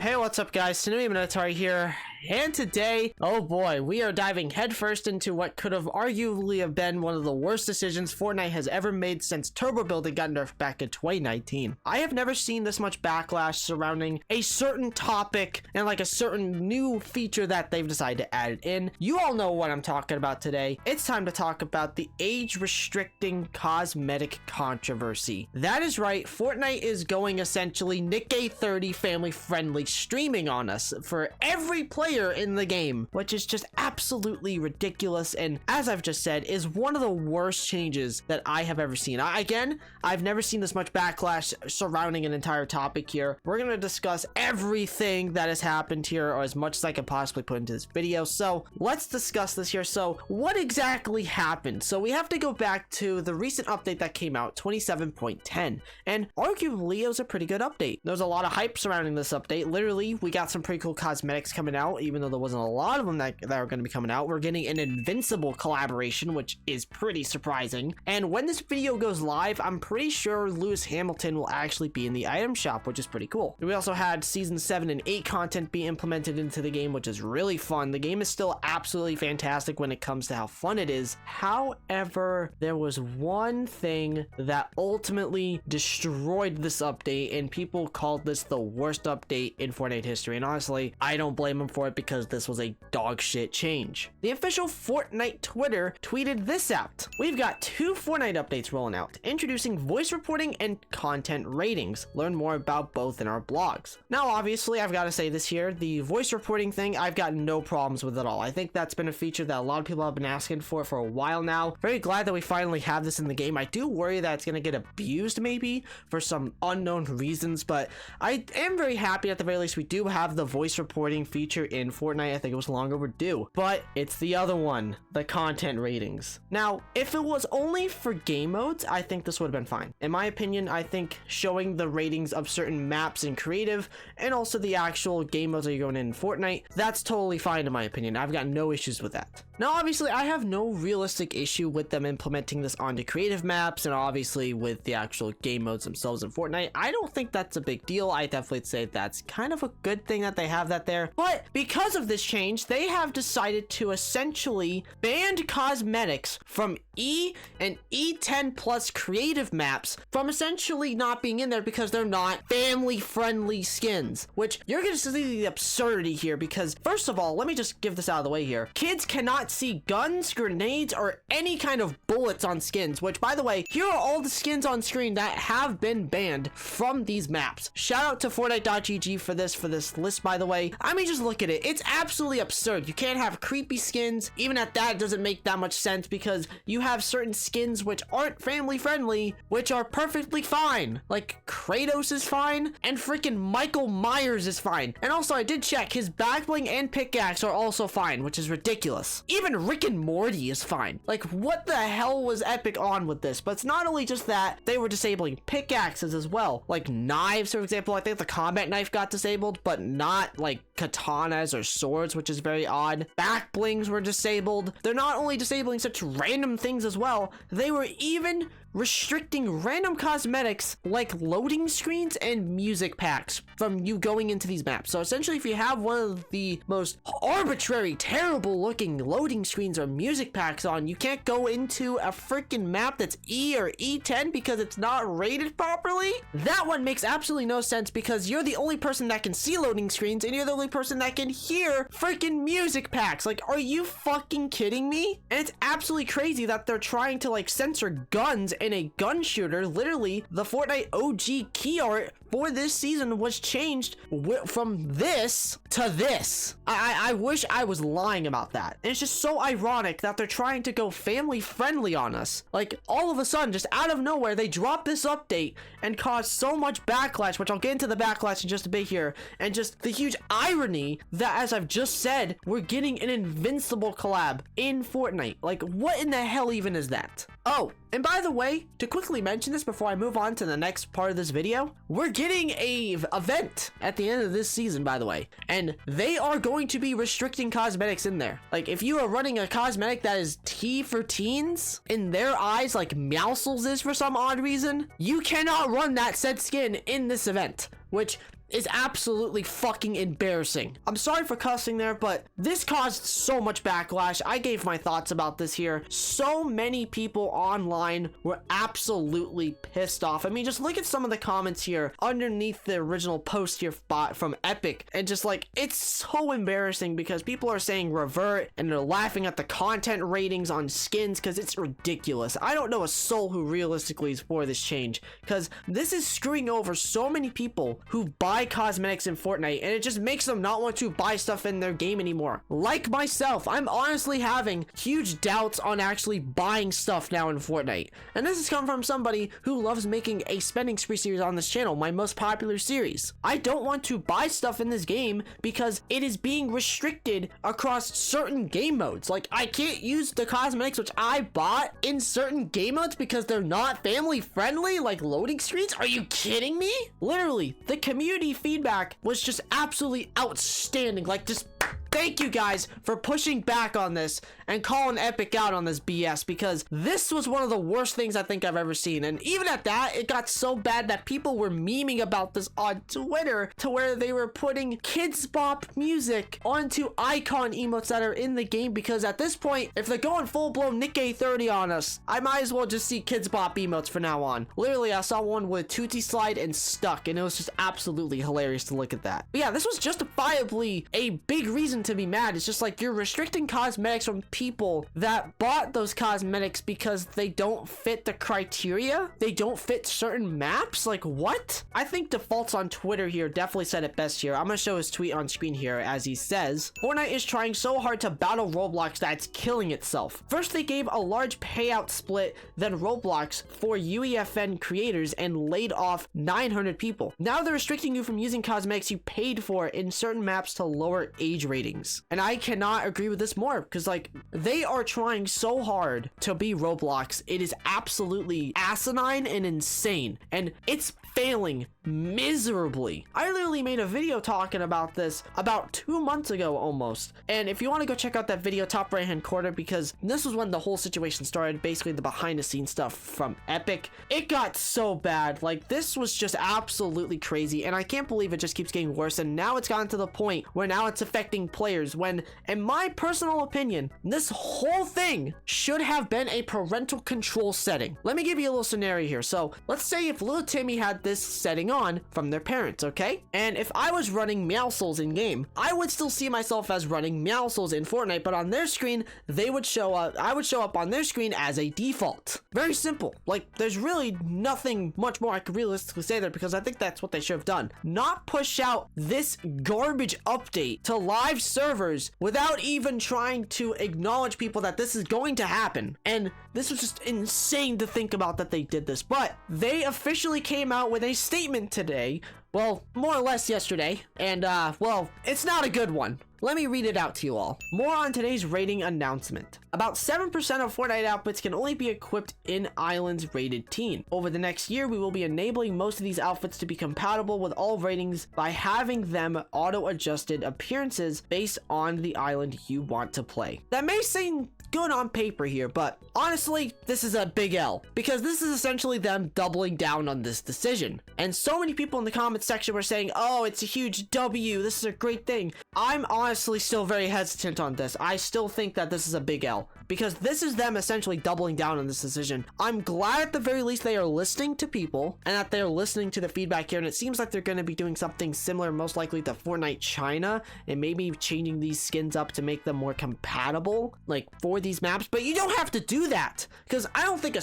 Hey, what's up guys, Tsunami Minotaur here, and today, oh boy, we are diving headfirst into what could have arguably been one of the worst decisions Fortnite has ever made since turbo building got nerfed back in 2019. I have never seen this much backlash surrounding a certain topic and like a certain new feature that they've decided to add in. You all know what I'm talking about today. It's time to talk about the age restricting cosmetic controversy. That is right, Fortnite is going essentially Nikkei 30 family friendly streaming on us for every player in the game, which is just absolutely ridiculous, and as I've just said, is one of the worst changes that I have ever seen. I've never seen this much backlash surrounding an entire topic here. We're going to discuss everything that has happened here, or as much as I can possibly put into this video, so let's discuss this here. So what exactly happened? So we have to go back to the recent update that came out, 27.10, and arguably it was a pretty good update. There's a lot of hype surrounding this update. Literally, we got some pretty cool cosmetics coming out, even though there wasn't a lot of them that are going to be coming out. We're getting an Invincible collaboration, which is pretty surprising. And when this video goes live, I'm pretty sure Lewis Hamilton will actually be in the item shop, which is pretty cool. We also had season 7 and 8 content be implemented into the game, which is really fun. The game is still absolutely fantastic when it comes to how fun it is. However, there was one thing that ultimately destroyed this update, and people called this the worst update in Fortnite history, and honestly, I don't blame them for it because this was a dog shit change. The official Fortnite Twitter tweeted this out. We've got 2 Fortnite updates rolling out, introducing voice reporting and content ratings. Learn more about both in our blogs. Now, obviously, I've got to say this here, the voice reporting thing, I've got no problems with at all. I think that's been a feature that a lot of people have been asking for a while now. Very glad that we finally have this in the game. I do worry that it's going to get abused maybe for some unknown reasons, but I am very happy at the very least we do have the voice reporting feature in Fortnite. I think it was long overdue, but it's the other one, the content ratings. Now, if it was only for game modes, I think this would have been fine. In my opinion, I think showing the ratings of certain maps in creative and also the actual game modes that you're going in Fortnite, that's totally fine in my opinion. I've got no issues with that. Now, obviously, I have no realistic issue with them implementing this onto creative maps and obviously with the actual game modes themselves in Fortnite. I don't think that's a big deal. I definitely say that's kind of a good thing that they have that there. But because of this change, they have decided to essentially ban cosmetics from E and E10 plus creative maps from essentially not being in there because they're not family friendly skins, which you're going to see the absurdity here because first of all, let me just give this out of the way here. Kids cannot see guns, grenades, or any kind of bullets on skins, which by the way, here are all the skins on screen that have been banned from these maps. Shout out to Fortnite.gg for this list, by the way. I mean, just look at it. It's absolutely absurd. You can't have creepy skins. Even at that, it doesn't make that much sense because you have certain skins which aren't family friendly, which are perfectly fine. Like Kratos is fine and freaking Michael Myers is fine. And also I did check, his back bling and pickaxe are also fine, which is ridiculous. Even Rick and Morty is fine. Like what the hell was Epic on with this? But it's not only just that, they were disabling pickaxes as well. Like knives, for example, I think the combat knife got disabled, but not like katanas or swords, which is very odd. Back blings were disabled. They're not only disabling such random things as well, they were even restricting random cosmetics like loading screens and music packs from you going into these maps. So essentially, if you have one of the most arbitrary, terrible looking loading screens or music packs on, you can't go into a freaking map that's E or E10 because it's not rated properly. That one makes absolutely no sense because you're the only person that can see loading screens and you're the only person that can hear freaking music packs. Like, are you fucking kidding me? And it's absolutely crazy that they're trying to like censor guns in a gun shooter. Literally, the Fortnite OG key art for this season was changed from this to this. I wish I was lying about that. And it's just so ironic that they're trying to go family friendly on us. Like all of a sudden, just out of nowhere, they dropped this update and caused so much backlash, which I'll get into the backlash in just a bit here. And just the huge irony that, as I've just said, we're getting an Invincible collab in Fortnite. Like, what in the hell even is that? Oh, and by the way, to quickly mention this before I move on to the next part of this video, we're getting a event at the end of this season, by the way, and they are going to be restricting cosmetics in there. Like, if you are running a cosmetic that is T for teens in their eyes, like Meowscles is for some odd reason, you cannot run that said skin in this event, which is absolutely fucking embarrassing. I'm sorry for cussing there, but this caused so much backlash. I gave my thoughts about this here. So many people online were absolutely pissed off. I mean, just look at some of the comments here underneath the original post here from Epic, and just like, it's so embarrassing because people are saying revert and they're laughing at the content ratings on skins because it's ridiculous. I don't know a soul who realistically is for this change, because this is screwing over so many people who buy cosmetics in Fortnite, and it just makes them not want to buy stuff in their game anymore. Like myself, I'm honestly having huge doubts on actually buying stuff now in Fortnite, and this has come from somebody who loves making a spending spree series on this channel, my most popular series. I don't want to buy stuff in this game because it is being restricted across certain game modes. Like, I can't use the cosmetics which I bought in certain game modes because they're not family friendly, like loading screens. Are you kidding me? Literally, the community feedback was just absolutely outstanding. Like, just thank you guys for pushing back on this and calling Epic out on this BS, because this was one of the worst things I think I've ever seen. And even at that, it got so bad that people were memeing about this on Twitter to where they were putting Kids Bop music onto icon emotes that are in the game, because at this point, if they're going full-blown Nikkei 30 on us, I might as well just see Kids Bop emotes from now on. Literally, I saw one with Tootsie Slide and Stuck, and it was just absolutely hilarious to look at that. But yeah, this was justifiably a big reason to be mad. It's just like, you're restricting cosmetics from people that bought those cosmetics because they don't fit the criteria, they don't fit certain maps. Like, what? I think Defaults on Twitter here definitely said it best here. I'm gonna show his tweet on screen here, as he says, Fortnite is trying so hard to battle Roblox that it's killing itself. First they gave a large payout split, then Roblox for UEFN creators and laid off 900 people. Now they're restricting you from using cosmetics you paid for in certain maps to lower age ratings. And I cannot agree with this more, because like, they are trying so hard to be Roblox. It is absolutely asinine and insane, and it's failing miserably. I literally made a video talking about this about 2 months ago almost, and if you want to go check out that video, top right hand corner, because this was when the whole situation started, basically the behind the scenes stuff from Epic. It got so bad. Like, this was just absolutely crazy, and I can't believe it just keeps getting worse, and now it's gotten to the point where now it's affecting players, when in my personal opinion, this whole thing should have been a parental control setting. Let me give you a little scenario here. So let's say if little Timmy had this setting on from their parents, okay? And if I was running Meow Souls in game, I would still see myself as running Meow Souls in Fortnite, but on their screen, they would show up, I would show up on their screen as a default. Very simple. Like, there's really nothing much more I could realistically say there, because I think that's what they should have done. Not push out this garbage update to live servers without even trying to acknowledge people that this is going to happen. And this was just insane to think about that they did this, but they officially came out with a statement today, well, more or less yesterday, and well, it's not a good one. Let me read it out to you all. More on today's rating announcement. About 7% of Fortnite outfits can only be equipped in islands rated teen. Over the next year, we will be enabling most of these outfits to be compatible with all ratings by having them auto-adjusted appearances based on the island you want to play. That may seem good on paper here, but honestly, this is a big L, because this is essentially them doubling down on this decision. And so many people in the comments section were saying, oh, it's a huge W, this is a great thing. I'm honestly still very hesitant on this. I still think that this is a big L, because this is them essentially doubling down on this decision. I'm glad at the very least they are listening to people and that they're listening to the feedback here, and it seems like they're going to be doing something similar, most likely to Fortnite China, and maybe changing these skins up to make them more compatible, like for these maps. But you don't have to do that, because I don't think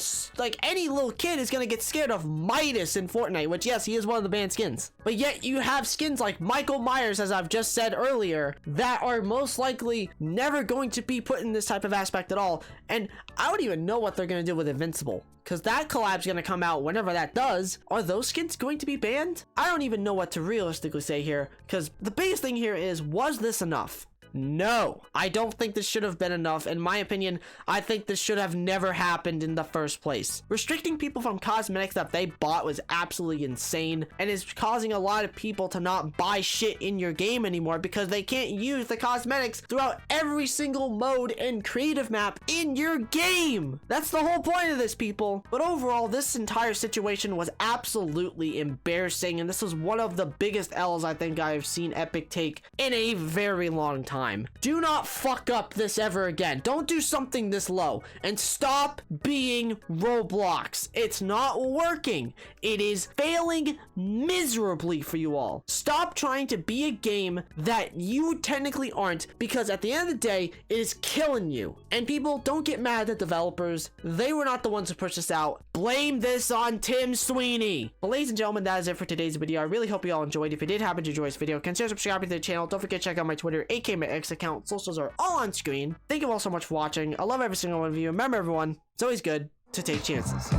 any little kid is going to get scared of Midas in Fortnite, which yes, he is one of the banned skins, but yet you have skins like Michael Myers, as I've just said earlier, that are most likely never going to be put in this type of aspect at all. And I don't even know what they're going to do with Invincible, because that collab's going to come out whenever that does. Are those skins going to be banned? I don't even know what to realistically say here, because the biggest thing here is, was this enough? No, I don't think this should have been enough. In my opinion, I think this should have never happened in the first place. Restricting people from cosmetics that they bought was absolutely insane and is causing a lot of people to not buy shit in your game anymore because they can't use the cosmetics throughout every single mode and creative map in your game. That's the whole point of this, people. But overall, this entire situation was absolutely embarrassing, and this was one of the biggest L's I think I've seen Epic take in a very long time. Do not fuck up this ever again. Don't do something this low, and stop being Roblox. It's not working. It is failing miserably for you all. Stop trying to be a game that you technically aren't, because at the end of the day, it is killing you. And people, don't get mad at the developers. They were not the ones who pushed this out. Blame this on Tim Sweeney. But ladies and gentlemen, that is it for today's video. I really hope you all enjoyed. If you did happen to enjoy this video, consider subscribing to the channel. Don't forget to check out my Twitter, aka my X account. Socials are all on screen. Thank you all so much for watching. I love every single one of you. Remember, everyone, it's always good to take chances.